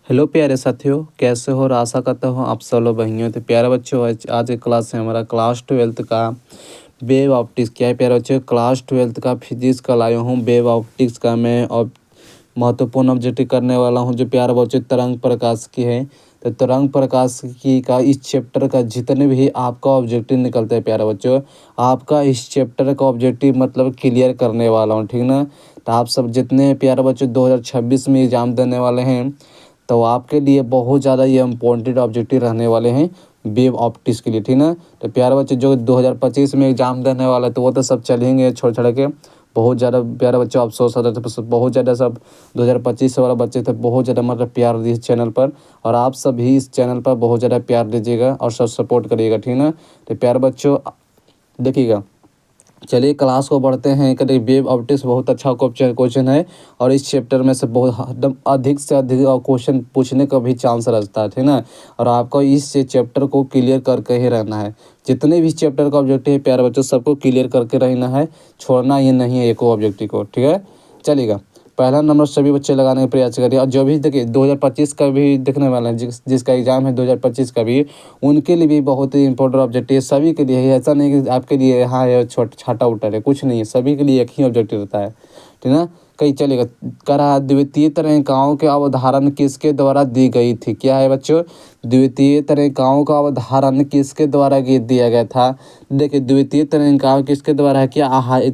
Hello प्यारे साथियों, कैसे हो? और आशा करता हूँ आप सब लोग बढ़िया। तो प्यारे बच्चों, आज की क्लास है हमारा क्लास ट्वेल्थ का वेव ऑप्टिक्स। क्या है प्यारे बच्चों? क्लास ट्वेल्थ का फिजिक्स का लाया हूँ वेव ऑप्टिक्स का मैं और महत्वपूर्ण ऑब्जेक्टिव करने वाला हूँ जो प्यारे बच्चों तरंग प्रकाश की है। तो तरंग प्रकाश की का इस चैप्टर का जितने भी आपका ऑब्जेक्टिव निकलता है प्यारे बच्चों, आपका इस चैप्टर का ऑब्जेक्टिव मतलब क्लियर करने वाला हूँ, ठीक ना। तो आप सब जितने प्यारे बच्चों 2026 में एग्ज़ाम देने वाले हैं तो आपके लिए बहुत ज़्यादा ये इम्पोर्टेंट ऑब्जेक्टिव रहने वाले हैं वेव ऑप्टिक्स के लिए, ठीक ना। तो प्यारे बच्चे जो 2025 में एग्ज़ाम देने वाला है तो वो तो सब चलेंगे छोड़ छाड़ के। बहुत ज़्यादा प्यारे बच्चों अफसोस होता था, बहुत ज़्यादा सब 2025 वाला बच्चे थे, बहुत ज़्यादा मतलब प्यार दिए इस चैनल पर। और आप सब भी इस चैनल पर बहुत ज़्यादा प्यार दीजिएगा और सब सपोर्ट करिएगा, ठीक ना। तो प्यारे बच्चों देखिएगा, चलिए क्लास को बढ़ते हैं। कभी वेव ऑप्टिक्स बहुत अच्छा क्वेश्चन है और इस चैप्टर में से बहुत एकदम अधिक से अधिक क्वेश्चन पूछने का भी चांस रहता है, ठीक ना। और आपको इस चैप्टर को क्लियर करके ही रहना है। जितने भी चैप्टर का ऑब्जेक्टिव है प्यारे बच्चों सबको क्लियर करके रहना है, छोड़ना ये नहीं है एक ऑब्जेक्टिव को, ठीक है। चलिएगा, पहला नंबर सभी बच्चे लगाने का प्रयास करिए। और जो भी देखिए 2025 का भी देखने वाला है, जिसका एग्ज़ाम है 2025 का भी, उनके लिए भी बहुत ही इंपॉर्टेंट ऑब्जेक्टिव है। सभी के लिए है, ऐसा नहीं कि आपके लिए हाँ ये छाटा उटर है, कुछ नहीं है, सभी के लिए एक ही ऑब्जेक्टिव रहता है, ठीक ना। कहीं चलेगा, करा द्वितीय तरणिकाओं के अवधारण किसके द्वारा दी गई थी? क्या है बच्चों? द्वितीय तरणिकाओं का अवधारण किसके द्वारा दिया गया था? देखिए द्वितीय तरणिकाओं किसके द्वारा है? क्या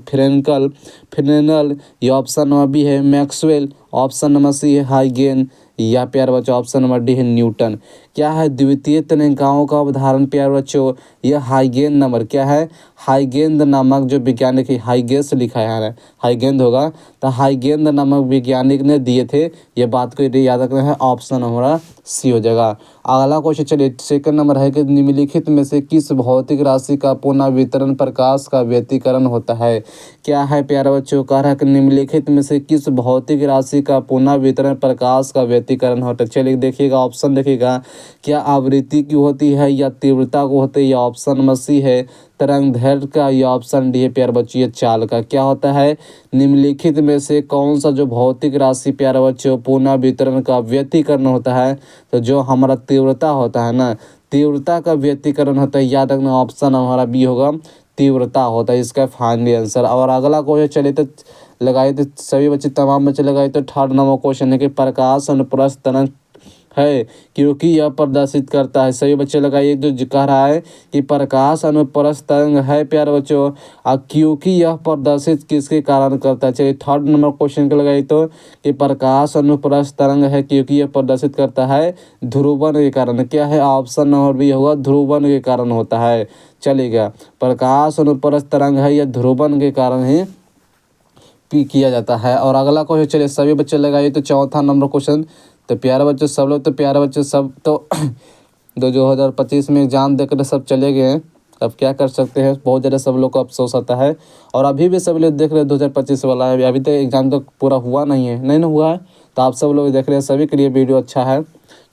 फ्रेंकल, फ्रेनेल, ये ऑप्शन नंबर बी है मैक्सवेल, ऑप्शन नंबर सी है हाइगेन, या प्यार बच्चों ऑप्शन नंबर डी है न्यूटन। क्या है द्वितीय तरणिकाओं का अवधारण प्यार बच्चों? यह हाइगेन नंबर क्या है? हाइगेंद नामक जो वैज्ञानिक है, हाइगेस लिखा है, हाइगेंद होगा। तो हाइगेंद नामक वैज्ञानिक ने दिए थे, ये बात को याद रखना है, ऑप्शन हमारा सी हो जाएगा। अगला क्वेश्चन चलिए, सेकंड नंबर है कि निम्नलिखित में से किस भौतिक राशि का पुनर्वितरण प्रकाश का व्यतिकरण होता है? क्या है प्यारे बच्चों? कह रहा है कि निम्नलिखित में से किस भौतिक राशि का पुनर्वितरण प्रकाश का व्यतिकरण होता है? चलिए देखिएगा, ऑप्शन देखिएगा, क्या आवृत्ति की होती है या तीव्रता को होती है, या ऑप्शन नंबर सी है तरंग दैर्घ्य का, या ऑप्शन डी है प्यारे बच्चों ये चाल का। क्या होता है? निम्नलिखित में से कौन सा जो भौतिक राशि प्यारे बच्चों पुनर्वितरण का व्यतिकरण होता है? तो जो हमारा तीव्रता होता है ना, तीव्रता का व्यतिकरण होता है, याद रखना ऑप्शन हमारा बी होगा, तीव्रता होता है इसका फाइनल आंसर। और अगला क्वेश्चन चलिए तो लगाए तो सभी बच्चे तमाम बच्चे लगाए तो थर्ड नंबर क्वेश्चन है कि प्रकाश अनुप्रस्थ तरंग है क्योंकि यह प्रदर्शित करता है। सभी बच्चे लगाइए जो कह रहा है कि प्रकाश अनुप्रस्थ तरंग है प्यारे बच्चों, क्योंकि यह प्रदर्शित किसके कारण करता है? चलिए थर्ड नंबर क्वेश्चन को लगाइए तो कि प्रकाश अनुप्रस्थ तरंग है क्योंकि यह प्रदर्शित करता है ध्रुवन के कारण। क्या है? ऑप्शन नंबर बी होगा, ध्रुवन के कारण होता है। चलिएगा, प्रकाश अनुप्रस्थ तरंग है यह ध्रुवन के कारण ही किया जाता है। और अगला क्वेश्चन चलिए सभी बच्चे लगाइए तो चौथा नंबर क्वेश्चन। तो प्यारे बच्चों सब लोग तो प्यारे बच्चों सब तो 2025 में एग्जाम देकर सब चले गए हैं, अब क्या कर सकते हैं, बहुत ज़्यादा सब लोग को अफसोस आता है। और अभी भी सब लोग देख रहे हैं 2025 वाला है, अभी तक एग्जाम तो पूरा हुआ नहीं है, नहीं ना हुआ है, तो आप सब लोग देख रहे हैं, सभी के लिए वीडियो अच्छा है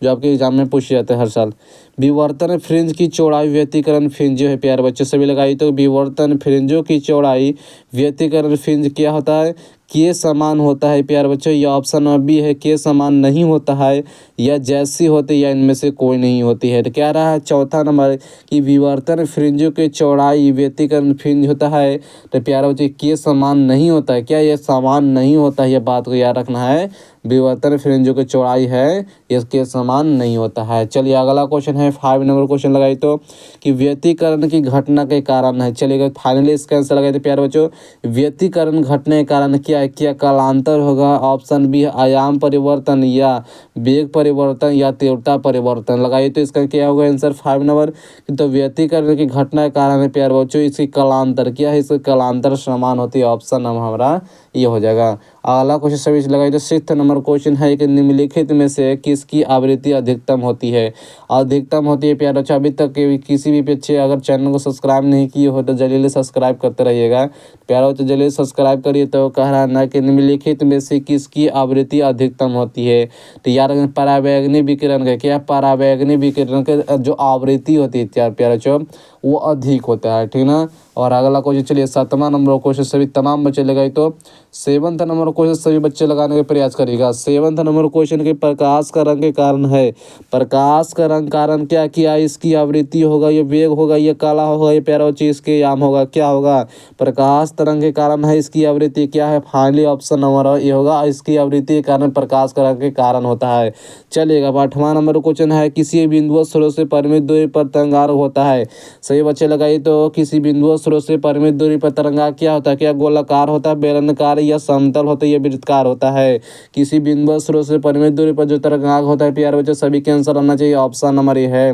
जो आपके एग्जाम में पूछे जाते हैं हर साल। विवर्तन फ्रिंज की चौड़ाई व्यतिकरण फ्रिंज जो है प्यारे बच्चे सभी लगाई तो विवर्तन फ्रिंजों की चौड़ाई व्यतिकरण फ्रिंज क्या होता है? के समान होता है प्यारे बच्चों, या ऑप्शन नंबर बी है के समान नहीं होता है, या जैसी होती है, या इनमें से कोई नहीं होती है। तो क्या रहा है चौथा नंबर कि विवर्तन फ्रिंजों की चौड़ाई व्यतिकरण फ्रिंज होता है। तो प्यारे बच्चों के समान नहीं होता है, क्या ये समान नहीं होता है, यह बात को याद रखना है। विवर्तन फ्रिंजों की चौड़ाई है इसके समान नहीं होता है। चलिए अगला क्वेश्चन है 5 नंबर क्वेश्चन लगाई तो कि व्यतिकरण की घटना के कारण है। चलिएगा फाइनली इसका आंसर लगाए थे प्यारे बच्चों, व्यतिकरण घटने के कारण क्या है? क्या कालांतर होगा? ऑप्शन बी है आयाम परिवर्तन, या वेग परिवर्तन, या तीव्रता परिवर्तन। लगाइए तो इसका क्या होगा आंसर 5 नंबर। तो व्यतिकरण की घटना के कारण है प्यारे बच्चों इसकी कालांतर, क्या है? इसका कालांतर समान होती है, ऑप्शन नंबर हमारा ये हो जाएगा। अगला क्वेश्चन सभी लगाइए तो 6th नंबर क्वेश्चन है कि निम्नलिखित में से किसकी आवृत्ति अधिकतम होती है? अधिकतम होती है प्यारे बच्चों, अभी तक किसी भी बच्चे अगर चैनल को सब्सक्राइब नहीं किए हो तो जल्दी सब्सक्राइब करते रहिएगा प्यारे बच्चों, जल्दी सब्सक्राइब करिए। तो कह रहा है ना कि निम्नलिखित में से किसकी आवृत्ति अधिकतम होती है? तो यार परावैंगनी विकिरण का, क्या परावैंगनी विकिरण के जो आवृत्ति होती है प्यारे बच्चों वो अधिक होता है, ठीक ना। और अगला क्वेश्चन चलिए 7वां नंबर क्वेश्चन सभी तमाम बच्चे लगाए तो 7वां नंबर क्वेश्चन सभी बच्चे लगाने का प्रयास करिएगा। 7वां नंबर क्वेश्चन के प्रकाश का रंग के कारण है। प्रकाश का रंग कारण क्या किया, इसकी आवृत्ति होगा, ये वेग होगा, ये काला होगा, ये प्यारा बच्चे इसके याम होगा, क्या होगा, प्रकाश तरंग के कारण है, इसकी आवृत्ति क्या है, फाइनली ऑप्शन नंबर ये होगा, इसकी आवृत्ति के कारण प्रकाश का रंग के कारण होता है। चलिएगा 8वां नंबर क्वेश्चन है किसी बिंदु स्रोत से परिमित दूरी पर तरंगार होता है। सही बच्चे लगाइए तो किसी बिंदु स्रोत से परिमित दूरी पर तरंगार क्या होता है, क्या गोलाकार होता है, बेलनाकार या समतल होता है, या वृत्ताकार होता है। किसी बिंदु स्रोत से परिमित दूरी पर जो तरंगार होता है प्यारे बच्चे सभी के आंसर आना चाहिए, ऑप्शन नंबर ये है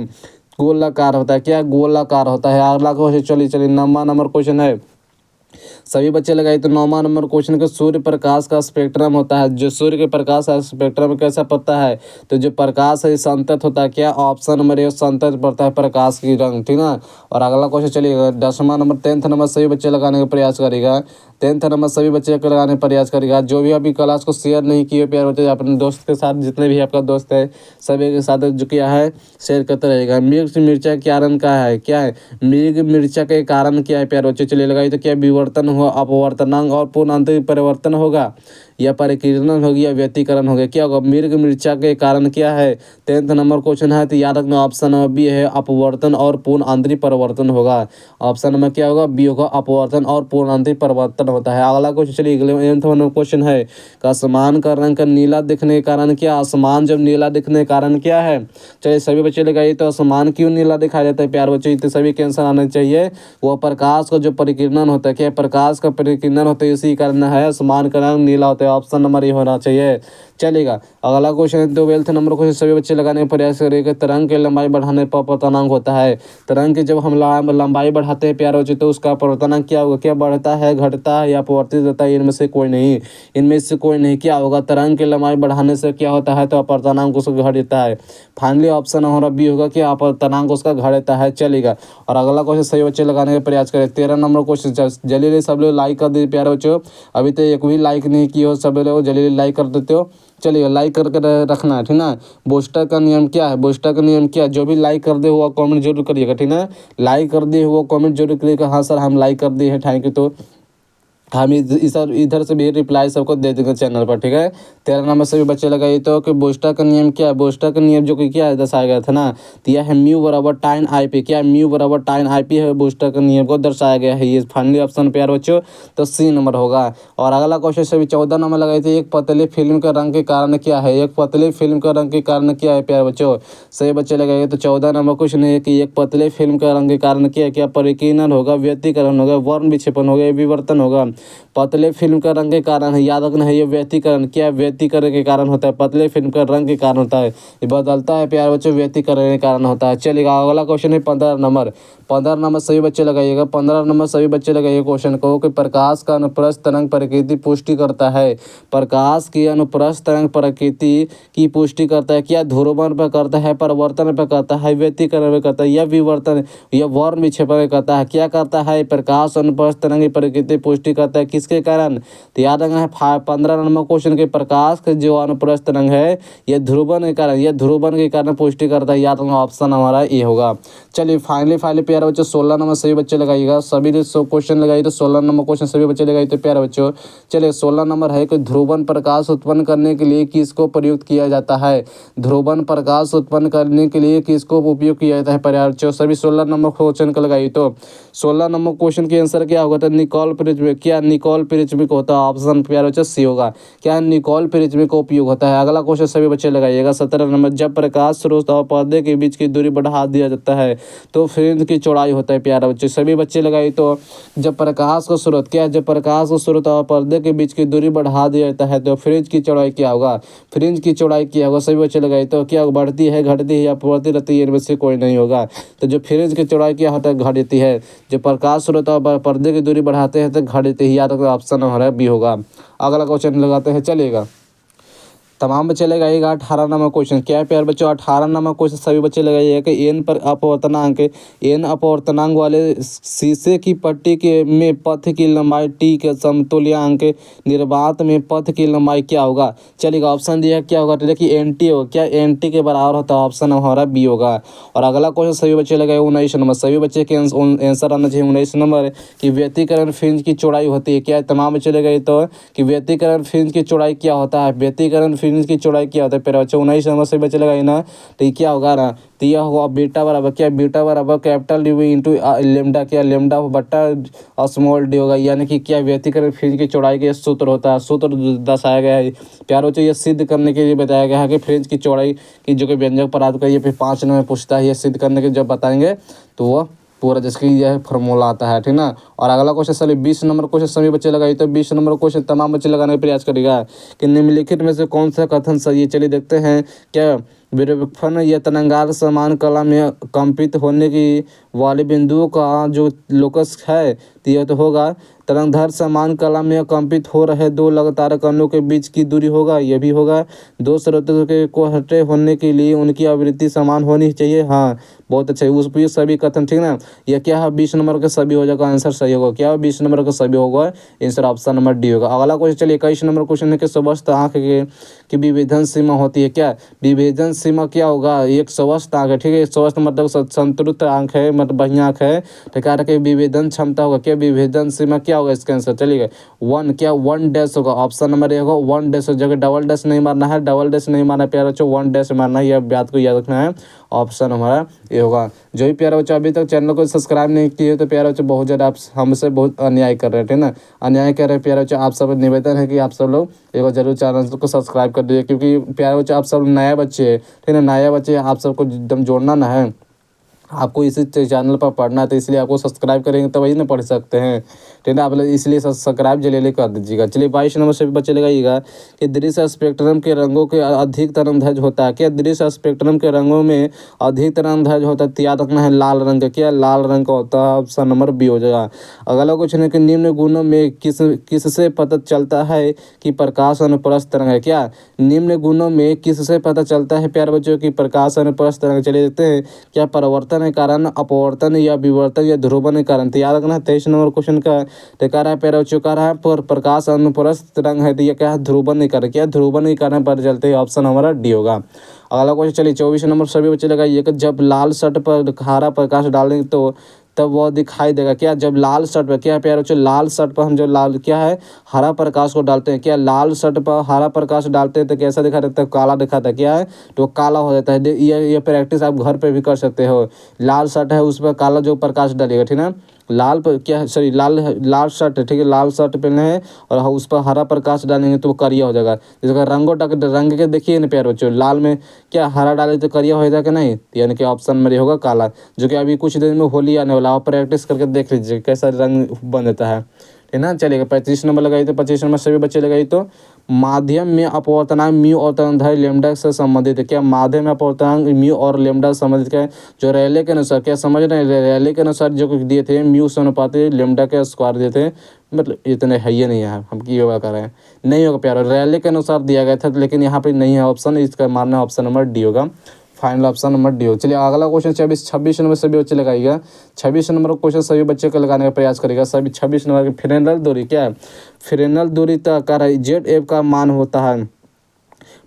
गोलाकार होता है, क्या गोलाकार होता है। अगला क्वेश्चन चलिए 9वां नंबर क्वेश्चन है सभी बच्चे लगाए तो 9वां नंबर क्वेश्चन का सूर्य प्रकाश का स्पेक्ट्रम होता है। जो सूर्य के प्रकाश का स्पेक्ट्रम कैसा पड़ता है, तो जो प्रकाश है संतत होता है, क्या ऑप्शन नंबर ये संतत पड़ता है प्रकाश की रंग, ठीक ना। और अगला क्वेश्चन चलिएगा 10वां नंबर 10th नंबर सभी बच्चे लगाने का प्रयास करेगा। 10th नंबर सभी बच्चे लगाने का प्रयास करेगा। जो भी अभी क्लास को शेयर नहीं किए प्यार बच्चे अपने दोस्त के साथ, जितने भी आपका दोस्त है सभी के साथ जो किया है शेयर करते रहेगा। मिर्चा के कारण का है, क्या है मिर्ग मिर्चा के कारण क्या है प्यार बच्चे चलिए लगाइए तो क्या विवर्तन हो, अपवर्तनांक और पूर्ण आंतरिक परिवर्तन होगा, या परिकीर्णन होगी, या व्यतिकरण होगा, क्या होगा मिर्ग मिर्चा के कारण क्या है। 10th नंबर क्वेश्चन है तो याद रखना ऑप्शन नंबर बी है अपवर्तन और पूर्ण आंतरिक परिवर्तन होगा। ऑप्शन नंबर क्या होगा बी होगा अपवर्तन और पूर्ण आंतरिक परिवर्तन होता है। अगला क्वेश्चन चलिए 11th नंबर क्वेश्चन है आसमान का रंग का नीला दिखने के कारण क्या, आसमान जब नीला दिखने के कारण क्या है। चलिए सभी बच्चे लगाइए तो आसमान क्यों नीला दिखाई देता है प्यार बच्चे, तो सभी के आंसर आना चाहिए वो प्रकाश का जो परिकीर्णन होता है, क्या प्रकाश का परिकीर्णन होता है इसी कारण है आसमान का रंग नीला होता है, ऑप्शन नंबर ये होना चाहिए। चलेगा अगला क्वेश्चन है 12th नंबर क्वेश्चन सभी बच्चे लगाने का प्रयास करेंगे। तरंग की लंबाई बढ़ाने पर अपवर्तनांक होता है। तरंग की जब हम लंबाई बढ़ाते हैं प्यारे बच्चे तो उसका अपवर्तनांक क्या होगा, क्या बढ़ता है घटता है या अपवर्तित होता है, इनमें से कोई नहीं, इनमें से कोई नहीं। क्या होगा तरंग की लंबाई बढ़ाने से क्या होता है तो अपवर्तनांक उसका घट देता है। फाइनली ऑप्शन हमारा बी होगा कि अपवर्तनांक उसका घट देता है। चलेगा और अगला क्वेश्चन सही बच्चे लगाने का प्रयास करें। 13 नंबर क्वेश्चन जल्दी सब लोग लाइक कर दीजिए प्यारे बच्चों, अभी तो एक भी लाइक नहीं किए हो सब लोग जल्दी लाइक कर देते हो। चलिए लाइक करके रखना है ठीक ना। बूस्टर का नियम क्या है, बूस्टर का नियम क्या है, जो भी लाइक कर दे हुआ कमेंट जरूर करिएगा ठीक ना। लाइक कर दिए हुआ कमेंट जरूर करिएगा, हाँ सर हम लाइक कर दिए हैं थैंक यू, तो हम इधर से भी रिप्लाई सबको दे देंगे चैनल पर ठीक है। 13 नंबर से भी बच्चे लगाइए तो कि बूस्टर का नियम क्या है, बूस्टर का नियम जो कि क्या है दर्शाया गया था ना, तो यह है म्यू बराबर टाइन आई पी, क्या म्यू बराबर टाइन आई पी है बूस्टर का नियम को दर्शाया गया है। ये फाइनली ऑप्शन पे यार बच्चों तो सी नंबर होगा। और अगला क्वेश्चन से भी 14 नंबर लगाए थे एक पतली फिल्म का रंग के कारण क्या है, एक पतली फिल्म का रंग के कारण क्या है प्यारे बच्चों, सही बच्चे लगाइए तो 14 नंबर क्वेश्चन है कि एक पतले फिल्म का रंग के कारण क्या है, क्या परिकीर्णन होगा, व्यतिकरण होगा, वर्ण विक्षेपण होगा, विवर्तन होगा। पतले फिल्म का रंग के कारण है, याद रखना है ये व्यतिकरण, क्या व्यतिकरण के कारण होता है, पतले फिल्म का रंग के कारण होता है, ये बदलता है प्यारे बच्चों व्यतिकरण के कारण होता है। चलिएगा अगला क्वेश्चन है 15 नंबर, 15 नंबर सभी बच्चे लगाइएगा, 15 नंबर सभी बच्चे लगाइए क्वेश्चन को कि प्रकाश का अनुप्रस्थ तरंग प्रकृति पुष्टि करता है। प्रकाश की अनुप्रस्थ तरंग प्रकृति की पुष्टि करता है, क्या ध्रुवण पर करता है, परिवर्तन पर करता है, व्यतिकरण पर करता है, या विवर्तन या वर्ण विक्षेपण करता है, क्या करता है प्रकाश अनुप्रस्थ तरंग की प्रकृति पुष्टि करता है किसके कारण, तो याद रखना है 15 नंबर क्वेश्चन के प्रकाश के जो अनुप्रस्थ तरंग है यह ध्रुवण के कारण, यह ध्रुवण के कारण पुष्टि करता है, याद रखना ऑप्शन हमारा ये होगा। चलिए फाइनली प्यारे बच्चों 16 नंबर सभी बच्चे लगाइएगा, सभी ने क्वेश्चन लगाइए तो 16 नंबर क्वेश्चन सभी बच्चे लगाइए तो प्यारे बच्चों। चलिए 16 नंबर है कि ध्रुवण प्रकाश उत्पन्न करने के लिए किसको प्रयुक्त किया जाता है, ध्रुवण प्रकाश उत्पन्न करने के लिए किसको उपयोग किया जाता है प्यारे बच्चों, सभी 16 नंबर क्वेश्चन को लगाइए तो 16 नंबर क्वेश्चन के आंसर क्या होगा, तो निकोल प्रिज्म, क्या निकोल प्रिज्म होता है, ऑप्शन प्यारे बच्चों सी होगा, क्या निकोल प्रिज्म का उपयोग होता है। अगला क्वेश्चन सभी बच्चे लगाइएगा 17 नंबर, जब प्रकाश स्रोत और पर्दे के बीच की दूरी बढ़ा दिया जाता है तो फ्रिंज की चौड़ाई होता है प्यारे बच्चे, सभी बच्चे लगाइए तो जब प्रकाश का स्रोत, क्या जब प्रकाश का स्रोत और पर्दे के बीच की दूरी बढ़ा दिया जाता है तो फ्रिंज की चौड़ाई क्या होगा, फ्रिंज की चौड़ाई क्या होगा, सभी बच्चे लगाइए तो क्या बढ़ती है घटती है या बढ़ती रहती है, इनमें से कोई नहीं होगा। तो जो फ्रिंज की चौड़ाई क्या होता है घट देती है, जो प्रकाश स्रोत और पर्दे की दूरी बढ़ाते हैं तो घट देती है, या तो ऑप्शन हमारा बी होगा। अगला क्वेश्चन लगाते हैं चलिएगा तमाम बच्चे लगाइएगा 18 नंबर क्वेश्चन। क्या है प्यार बच्चों 18 नंबर क्वेश्चन सभी बच्चे लगाइएगा कि एन पर अपवर्तनांक, एन अपवर्तनांक वाले शीशे की पट्टी के में पथ की लंबाई टी के समतुल्यांक निर्वात में पथ की लंबाई क्या होगा। चलिएगा ऑप्शन दिया क्या होगा, तो देखिए एन टी होगा। क्या एन टी के बराबर होता है, ऑप्शन हमारा बी होगा। और अगला क्वेश्चन सभी बच्चे लगाए 19 नंबर, सभी बच्चे के आंसर आना चाहिए 19 नंबर कि व्यतिकरण फ्रिंज की चौड़ाई होती है। क्या तमाम बच्चे लगाए तो कि व्यतिकरण फ्रिंज की चौड़ाई क्या होता है, व्यतिकरण फ्रिंज की चौड़ाई क्या होता है। फिर बच्चे 19 नंबर से बच्चे लगाए ना, तो ये क्या होगा ना, तो यह होगा बीटा बराबर क्या, बीटा बराबर capital D V into lambda, क्या लेमडा बट्टा स्मॉल डी होगा। यानी कि क्या व्यतिकरण फ्रिंज की चौड़ाई का सूत्र होता है, सूत्र दर्शाया गया है प्यार बच्चों। ये सिद्ध करने के लिए बताया गया है कि फ्रिंज की चौड़ाई की जो कि व्यंजक पदार्थ का ये फिर 5 नंबर पूछता है। ये सिद्ध करने के जब बताएंगे तो वह पूरा जिसकी यह फॉर्मूला आता है, ठीक ना। और अगला क्वेश्चन चलिए 20 नंबर क्वेश्चन सभी बच्चे लगाइए। तो 20 नंबर क्वेश्चन तमाम बच्चे लगाने का प्रयास करेगा कि निम्नलिखित में से कौन सा कथन सही है। चलिए देखते हैं। क्या विरूपण या तरंगार समान कला में कंपित होने की वाले बिंदुओं का जो लोकस है, तो यह तो होगा तरंगधर समान कला में कंपित हो रहे दो लगातार कणों के बीच की दूरी होगा, यह भी होगा। दो स्रोतों के को हटे होने के लिए उनकी आवृत्ति समान होनी चाहिए, हाँ बहुत अच्छा है। उस पर सभी कथन, ठीक ना। यह क्या है 20 नंबर का सभी हो जाएगा, आंसर सही होगा। क्या 20 नंबर का सभी होगा, आंसर ऑप्शन नंबर डी होगा। अगला क्वेश्चन चलिए 21 नंबर क्वेश्चन है कि स्वस्थ आंख की विभेदन सीमा होती है। क्या विभेदन सीमा क्या होगा, एक स्वस्थ आंख है, ठीक है। स्वस्थ मतलब संतुलित आंख है, मतलब बढ़िया आंख है, तो कह रहा है विभेदन क्षमता होगा। क्या विभेदन सीमा क्या होगा, इसका आंसर चलिएगा 1, क्या 1 डैश होगा, ऑप्शन नंबर ए होगा 1 डैश। जगह डबल डैश नहीं मारना है, डबल डैश नहीं मारना प्यारा बच्चों, 1 डैश मारना है, यह बात को याद रखना है। ऑप्शन हमारा ये होगा। जो भी प्यारा बच्चों अभी तक चैनल को सब्सक्राइब नहीं किए तो प्यारा बच्चों बहुत ज़्यादा आप हमसे बहुत अन्याय कर रहे थे ना, अन्याय कर रहे हैं प्यारा बच्चों। आप सब निवेदन है कि आप सब लोग एक बार जरूर चैनल को सब्सक्राइब कर दीजिए, क्योंकि प्यारा बच्चों आप सब नए बच्चे हैं, ठीक है, नए बच्चे आप सबको एकदम जोड़ना ना है। आपको इसी चैनल पर पढ़ना है, तो इसलिए आपको सब्सक्राइब करेंगे तो वही ना पढ़ सकते हैं, ठीक है। आप लोग इसलिए सब्सक्राइब जल्दी कर दीजिएगा। चलिए 22 नंबर से भी बच्चे लगाइएगा कि दृश्य स्पेक्ट्रम के रंगों के अधिक तरंगदैर्घ्य होता है। क्या दृश्य स्पेक्ट्रम के रंगों में अधिक तरंगदैर्घ्य होता है, तो याद रखना है लाल रंग का। क्या लाल रंग का होता है, ऑप्शन नंबर बी हो जाएगा। अगला क्वेश्चन है कि निम्न गुणों में किससे पता चलता है कि प्रकाश अनुप्रस्थ तरंग है। क्या निम्न गुणों में किससे पता चलता है प्यारे बच्चों की प्रकाश अनुप्रस्थ तरंग। चलिए देखते हैं। क्या परिवर्तन के कारण, अपवर्तन या विवर्तन या ध्रुवण के कारण। तो याद रखना 23 नंबर क्वेश्चन का कह रहा है पैरा चुका रहा है पर प्रकाश अनुप्रस्थ तरंग है, तो ये क्या है ध्रुवण के कारण। क्या ध्रुवण के कारण पर चलते हैं, ऑप्शन हमारा डी होगा। अगला क्वेश्चन चलिए 24 नंबर सभी बच्चे लगाइए कि जब लाल शर्ट पर हरा प्रकाश डालेंगे तो तब वह दिखाई देगा। क्या जब लाल शर्ट पर, क्या प्यारे बच्चों लाल शर्ट पर हम जो लाल क्या है हरा प्रकाश को डालते हैं, क्या लाल शर्ट पर हरा प्रकाश डालते हैं तो कैसा दिखा देता है, काला दिखाता है। क्या है तो काला हो जाता है। ये प्रैक्टिस आप घर पे भी कर सकते हो। लाल शर्ट है उस पर काला जो प्रकाश डालेगा, ठीक है। लाल पर क्या है, सॉरी लाल शर्ट है, ठीक है, लाल शर्ट पहने हैं और उस पर हरा प्रकाश डालेंगे तो वो करिया हो जाएगा। जैसे रंग के देखिए ना प्यारे बच्चों, लाल में क्या हरा डाले तो करिया हो जाएगा नहीं, यानी कि ऑप्शन में होगा काला। जो कि अभी कुछ दिन में होली आने वाला, आप प्रैक्टिस करके देख लीजिए कैसा रंग बन जाता है, ठीक ना। चलिएगा 35 नंबर लगाई तो 25 नंबर सभी बच्चे लगाई तो माध्यम में अपवर्तनांक म्यू और तरंगदैर्घ्य लेमडा से संबंधित है। क्या माध्यम में अपवर्तनांक म्यू और लेमडा से संबंधित है, जो रैले के अनुसार, क्या समझ रहे हैं, रैले के अनुसार जो कुछ दिए थे म्यू से अनुपाती लेमडा के स्क्वायर दिए थे, मतलब इतने है ये नहीं है, हम की योगा कर रहे हैं नहीं होगा प्यारा, रैले के अनुसार दिया गया था लेकिन यहाँ पे नहीं है ऑप्शन, इसका मानना ऑप्शन नंबर डी होगा, फाइनल ऑप्शन नंबर डी हो। चलिए अगला क्वेश्चन 26 नंबर सभी बच्चे लगाइएगा। 26 नंबर क्वेश्चन सभी बच्चे को लगाने का प्रयास करेगा। सभी 26 नंबर की फ्रेनेल दूरी, क्या है फ्रेनेल दूरी तय कर रहा है जेड एफ का मान होता है।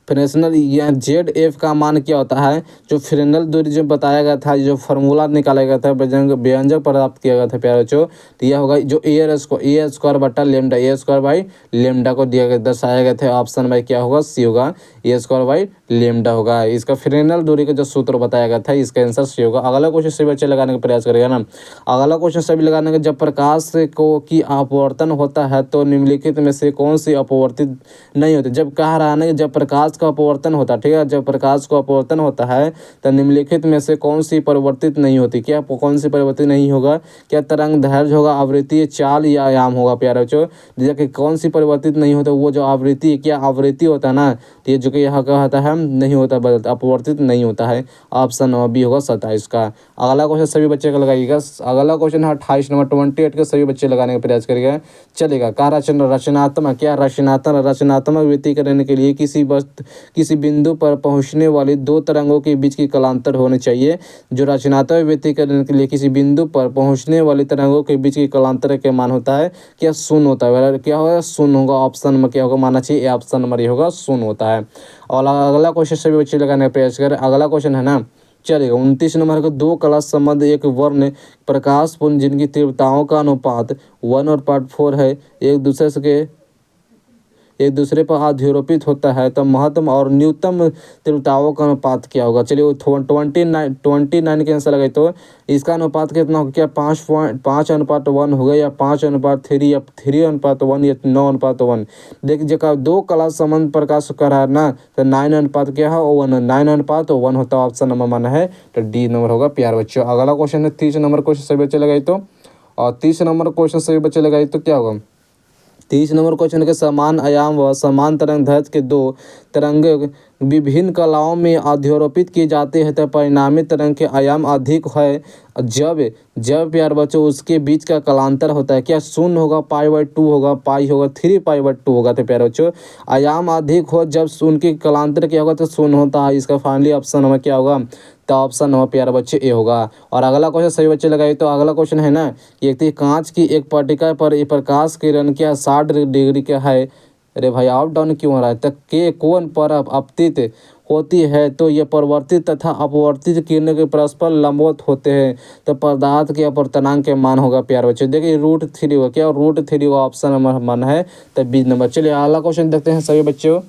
फ्रेस्नल या जेड एफ का मान क्या होता है, जो फ्रेनल दूरी जो बताया गया था, जो फार्मूला निकाला गया था, व्यंजक प्राप्त किया गया था प्यारे बच्चों, तो यह होगा जो ए स्क्वायर बटा lambda, A square by lambda को दिया गया दर्शाया गया था। ऑप्शन बाई क्या होगा, सी होगा, ए स्क्वायर बाई लेमडा होगा। इसका फ्रेनल दूरी का जो सूत्र बताया गया था, इसका आंसर सी होगा। अगला क्वेश्चन सभी बच्चे लगाने का प्रयास करेगा ना। अगला क्वेश्चन सभी लगाने का, जब प्रकाश को की अपवर्तन होता है तो निम्नलिखित में से कौन सी अपवर्तित नहीं होती। जब कह रहा है ना जब प्रकाश का अपवर्तन होता है, ठीक है, जब प्रकाश को अपवर्तन होता है तो निम्नलिखित में से कौन सी परिवर्तित नहीं होती। क्या कौन सी परिवर्तित नहीं होगा, क्या तरंग दैर्घ्य होगा, आवृत्ति, चाल या आयाम होगा प्यारे बच्चों। जैसे कि कौन सी परिवर्तित नहीं होता, वो जो आवृत्ति, क्या आवृत्ति होता है ना, तो ये जो कि कि यहाँ क्या होता है, नहीं होता, बदलता, अपवर्तित नहीं होता है। ऑप्शन नंबर बी होगा 27 का। अगला क्वेश्चन सभी बच्चे का लगाइएगा। अगला क्वेश्चन है 28 नंबर 28 के सभी बच्चे लगाने का प्रयास करिएगा। चलेगा। कहा रचनात्मक, क्या रचनात्मक व्यक्तिकरण के लिए किसी बिंदु पर पहुंचने वाली दो तरंगों के बीच की कालांतर होनी चाहिए। जो रचनात्मक व्यक्तिकरण के लिए किसी बिंदु पर पहुंचने वाली तरंगों के बीच की कालांतर के मान होता है क्या, शून्य होता है। क्या होगा, शून्य होगा। ऑप्शन में क्या होगा, मानना चाहिए ऑप्शन नंबर ये होगा, शून्य होता है। और अगला क्वेश्चन सभी बच्चे लगाने का प्रयास करें। अगला क्वेश्चन है ना, चलेगा 29 नंबर को दो कला संबंध एक वर्ण प्रकाश पुंज जिनकी तीव्रताओं का अनुपात 1/4 है, एक दूसरे पर आध्यारोपित होता है, तो महत्तम और न्यूनतम तीव्रताओं का अनुपात क्या होगा। चलिए वो 29 के आंसर लगाए तो इसका अनुपात कितना होगा, क्या 5:1 होगा, या 5:3, या 3:1, या 9:1। देखिए जगह दो कला संबंध प्रकाश कर रहा है ना, तो 9 क्या है, 9:1 होता है। ऑप्शन नंबर मान है तो डी नंबर होगा प्यार बच्चों। अगला क्वेश्चन है 30 नंबर क्वेश्चन सभी बच्चे लगाए तो, और 30 नंबर क्वेश्चन सभी बच्चे लगाए तो क्या होगा। 30 नंबर क्वेश्चन के समान आयाम व समान तरंग दैर्ध्य के दो तरंग विभिन्न कलाओं में अध्यारोपित किए जाते हैं, तो परिणामी तरंग के आयाम अधिक है जब प्यार बच्चों उसके बीच का कालांतर होता है। क्या शून्य होगा, π/2 होगा, पाई होगा, 3π/2 होगा। तो प्यार बच्चों आयाम अधिक हो जब उनके कालांतर क्या होगा, तो शून्य होता है। इसका फाइनली ऑप्शन नंबर क्या होगा, तो ऑप्शन नंबर प्यारे बच्चे ए होगा। और अगला क्वेश्चन सभी बच्चे लगाए तो अगला क्वेश्चन है ना, कि कांच की एक पट्टिका पर प्रकाश किरण क्या 60 डिग्री का है। अरे भाई अप डाउन क्यों हो रहा है, तक के कोण पर अपतित होती है, तो ये परिवर्तित तथा अपवर्तित किरणों के परस्पर लंबवत होते हैं, तो पदार्थ के अपवर्तनांक के मान होगा प्यारे बच्चे। देखिए √3 होगा, क्या √3 होगा। ऑप्शन नंबर मान है तो बी नंबर। चलिए अगला क्वेश्चन देखते हैं सभी बच्चों।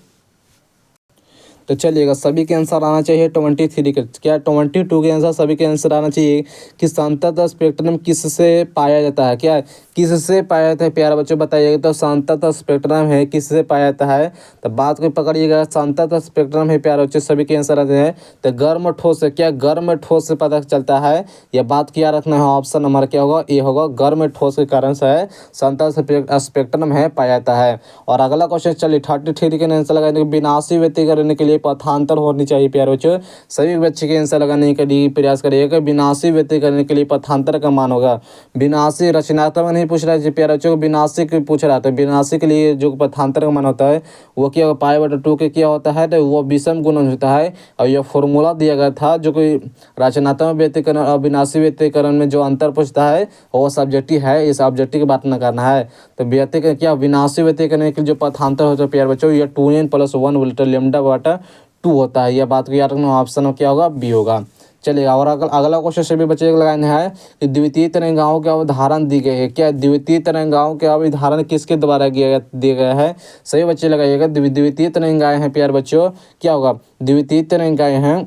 तो चलिएगा सभी के आंसर आना चाहिए 23 के, क्या 22 के आंसर सभी के आंसर आना चाहिए कि सांतत्य स्पेक्ट्रम किससे पाया जाता है। क्या किससे पाया जाता है प्यारे बच्चों बताइएगा। तो सांतत्य स्पेक्ट्रम है किससे पाया जाता है, तो बात को पकड़िएगा। सांतत्य स्पेक्ट्रम है प्यारे बच्चों सभी के आंसर आते हैं तो गर्म ठोस से, क्या गर्म ठोस से पता चलता है। यह बात क्या रखना है, ऑप्शन नंबर क्या होगा, ए होगा। गर्म ठोस के कारण से सांतत्य स्पेक्ट्रम है पाया जाता है। और अगला क्वेश्चन चलिए 33 के आंसर लगाने विनाशी व्यक्तिकरण के लिए पथांतर होनी चाहिए प्यारे बच्चों। सभी बच्चे के आंसर लगाने के लिए प्रयास करिएगा। विनाशी व्यक्तिकरण के लिए पथांतर का मान होगा विनाशी। रचनात्मक नहीं पूछ रहा है प्यारे बच्चों, विनाशी पूछ रहा था। विनाशी के लिए जो पथांतर का मान होता है वो क्या होगा, π/2 के क्या होता है, तो वो विषम गुणन होता है। और यह फॉर्मूला दिया गया था जो कि रचनात्मक व्यक्तिकरण और विनाशी व्यक्तिकरण में जो अंतर पूछता है वो सब्जेक्टिव है, इस ऑब्जेक्टिव की बात न करना है। तो व्यक्तिकरण क्या विनाशी व्यक्तिकरण के जो पथांतर होता है प्यारे बच्चों, यह 2n+1 λ/2 होता है। यह बात को याद रखना। ऑप्शन क्या होगा, बी होगा। चलिएगा। और अगला क्वेश्चन सभी बच्चे लगाने है कि द्वितीय तरंगाओं के अवधारण दी गई है। क्या द्वितीय तरंगाओं के अवधारण किसके द्वारा दिया गया है, सभी बच्चे लगाइएगा। द्वितीय तरंगाएं हैं प्यारे बच्चों, क्या होगा, द्वितीय तरंगाएं हैं।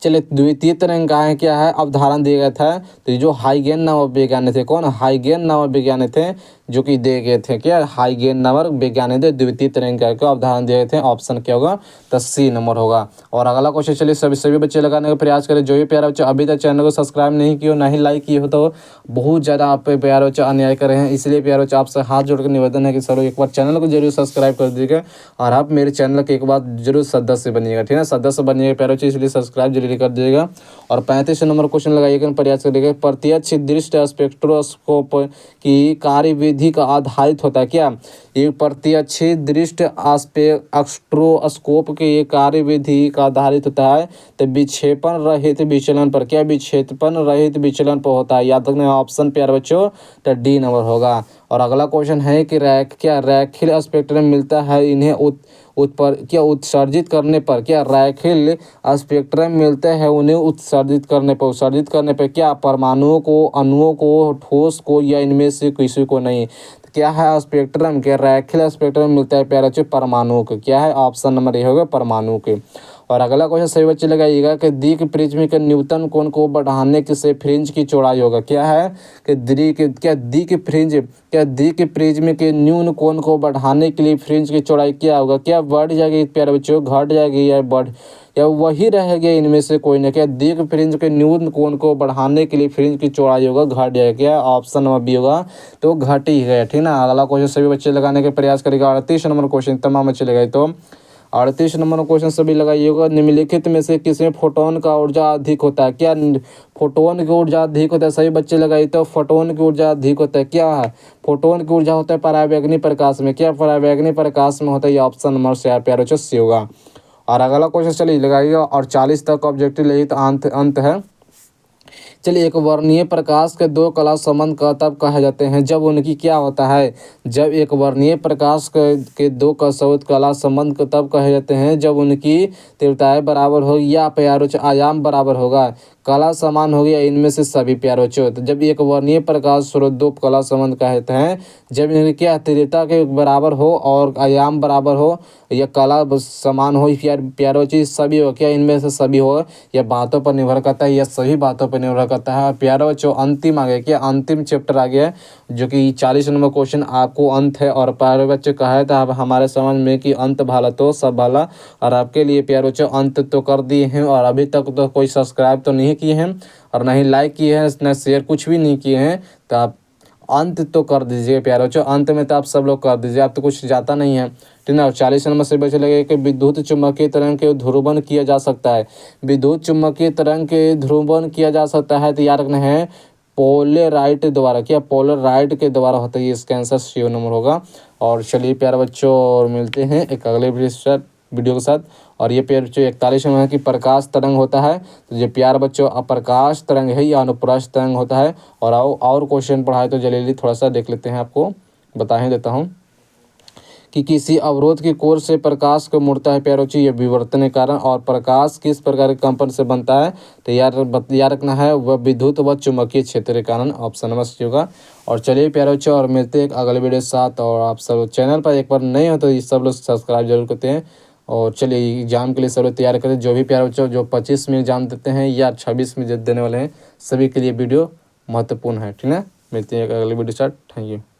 चलिए द्वितीय तरंगाएं क्या है, अवधारण दिया गया था। तो जो हाइगेन नामक वैज्ञानिक थे, कौन, हाइगेन नामक वैज्ञानिक थे जो कि दिए गए थे। क्या हाइगेन नामक वैज्ञानिक थे, द्वितीय तरंगाएं को अवधारण दिए गए थे। ऑप्शन क्या होगा, तो सी नंबर होगा। और अगला क्वेश्चन चलिए सभी बच्चे लगाने का प्रयास करें। जो भी प्यारे बच्चे अभी तक चैनल को सब्सक्राइब नहीं किए हो, ना ही लाइक किए हो, तो बहुत ज़्यादा आप पे प्यारे बच्चे अन्याय कर रहे हैं। इसलिए प्यारे बच्चे आपसे हाथ जोड़कर निवेदन है कि सर एक बार चैनल को जरूर सब्सक्राइब कर दीजिएगा और आप मेरे चैनल के एक बार जरूर सदस्य बनिएगा, ठीक है। सदस्य बनिएगा प्यारे बच्चे, इसलिए सब्सक्राइब जरूर कर दीजिएगा। और 35 नंबर क्वेश्चन लगाइएगा, प्रयास करिएगा। प्रत्यक्ष दृष्टि स्पेक्ट्रोस्कोप की कार्यविधि का आधारित होता है। क्या ये प्रत्यक्ष दृष्टि स्पेक्ट्रोस्कोप की कार्यविधि का आधारित होता है, तो विक्षेपण रहित विचलन पर। क्या विक्षेपण रहित विचलन पर होता है, याद रखना। ऑप्शन प्यारे बच्चों तो डी नंबर होगा। और अगला क्वेश्चन है कि रैखिक स्पेक्ट्रम मिलता है इन्हें उत्सर्जित करने पर। क्या रैखिक स्पेक्ट्रम मिलते हैं उन्हें उत्सर्जित करने पर क्या परमाणुओं को, अणुओं को, ठोस को, या इनमें से किसी को नहीं। क्या है स्पेक्ट्रम, क्या रैखिक स्पेक्ट्रम मिलता है प्यारे बच्चों, परमाणुओं को। क्या है, ऑप्शन नंबर ए होगा, परमाणु के। और अगला क्वेश्चन सभी बच्चे लगाइएगा कि दीर्घ प्रिज्म के न्यूनतम कोण को बढ़ाने के से फ्रिंज की चौड़ाई होगा। क्या है कि दीर्घ प्रिज्म के न्यून कोण को बढ़ाने के लिए फ्रिंज की चौड़ाई क्या होगा? क्या बढ़ जाएगी प्यारे बच्चों, घट जाएगी या वही रहेगी? इनमें से कोई ना। क्या दीर्घ फ्रिंज के न्यून कोण को बढ़ाने के लिए फ्रिंज की चौड़ाई होगा, घट जाएगा। क्या ऑप्शन नंबर बी होगा, तो घट ही है। ठीक ना। अगला क्वेश्चन सभी बच्चे लगाने का प्रयास करेगा। 38 नंबर क्वेश्चन तमाम बच्चे लगाए तो 38 नंबर क्वेश्चन सभी लगाइएगा। निम्नलिखित में से किसमें फोटोन का ऊर्जा अधिक होता है? क्या फोटोन की ऊर्जा अधिक होता है? सभी बच्चे लगाइए तो फोटोन की ऊर्जा अधिक होता है। क्या है? फोटोन की ऊर्जा होता है परावैंगनी प्रकाश में। क्या परावैंगनी प्रकाश में होता है? ये ऑप्शन नंबर से प्यारे बच्चों सी होगा। और अगला क्वेश्चन चलिए लगाइएगा। और 40 तक ऑब्जेक्टिव ले तो अंत है। चलिए, एक वर्णीय प्रकाश के दो कला संबंध का तब कहे जाते हैं जब उनकी क्या होता है? जब एक वर्णीय प्रकाश के दो कला संबंध को तब कहे जाते हैं जब उनकी तीव्रताएं बराबर हो या प्यारों आयाम बराबर होगा, कला समान हो गया इनमें से सभी प्यारों। तो जब एक वर्णीय प्रकाश स्रोत दो कला संबंध कहते हैं जब इनकी क्या तीव्रता के बराबर हो और आयाम बराबर हो या कला समान हो, प्यारों चीज सभी हो। क्या इनमें से सभी हो? यह बातों पर निर्भर करता है, यह सभी बातों पर निर्भर करता है। प्यारे बच्चों, अंतिम आ गया, क्या अंतिम चैप्टर आ गया जो कि 40 नंबर क्वेश्चन आपको अंत है। और प्यारे बच्चे कहा था आप हमारे समझ में कि अंत भाला तो सब भाला, और आपके लिए प्यारे बच्चों अंत तो कर दिए हैं। और अभी तक तो कोई सब्सक्राइब तो नहीं किए हैं और ना ही लाइक किए हैं, ना शेयर कुछ भी नहीं किए हैं, तो आप अंत तो कर दीजिए प्यारे बच्चों। अंत में तो आप सब लोग कर दीजिए, आप तो कुछ जाता नहीं है। ठीक ना। 40 नंबर से बचे लगे कि विद्युत चुम्बकीय तरंग के ध्रुवन किया जा सकता है। विद्युत चुम्बकीय तरंग के ध्रुवन किया जा सकता है तो याद रखना है पोलराइट द्वारा। क्या पोलराइट के द्वारा होता है? ये इसका आंसर सी नंबर होगा। और चलिए प्यारे बच्चों, और मिलते हैं एक अगले वीडियो के साथ। और ये प्यारे बच्चों 41 नंबर है कि प्रकाश तरंग होता है। तो ये प्यारे बच्चों अप्रकाश तरंग है या अनुप्रस्थ तरंग होता है। और क्वेश्चन पढ़ाए तो जल्दी थोड़ा सा देख लेते हैं, आपको बता ही देता हूँ कि किसी अवरोध की कोर से प्रकाश को मुड़ता है प्यारे बच्चों, ये विवर्तन के कारण। और प्रकाश किस प्रकार के कंपन से बनता है? तो याद रखना है वह विद्युत व चुंबकीय क्षेत्र के कारण। ऑप्शन नंबर सी होगा। और चलिए प्यारे बच्चों, और मिलते हैं एक अगले वीडियो के साथ। और आप सब चैनल पर एक बार नए हो तो ये सब लोग सब्सक्राइब जरूर करते हैं। और चलिए एग्जाम के लिए सब लोग तैयार करें। जो भी प्यारे बच्चों जो 25 में एग्जाम देते हैं या 26 में देने वाले हैं, सभी के लिए वीडियो महत्वपूर्ण है। ठीक है। मिलते हैं एक अगले वीडियो के साथ। Thank you.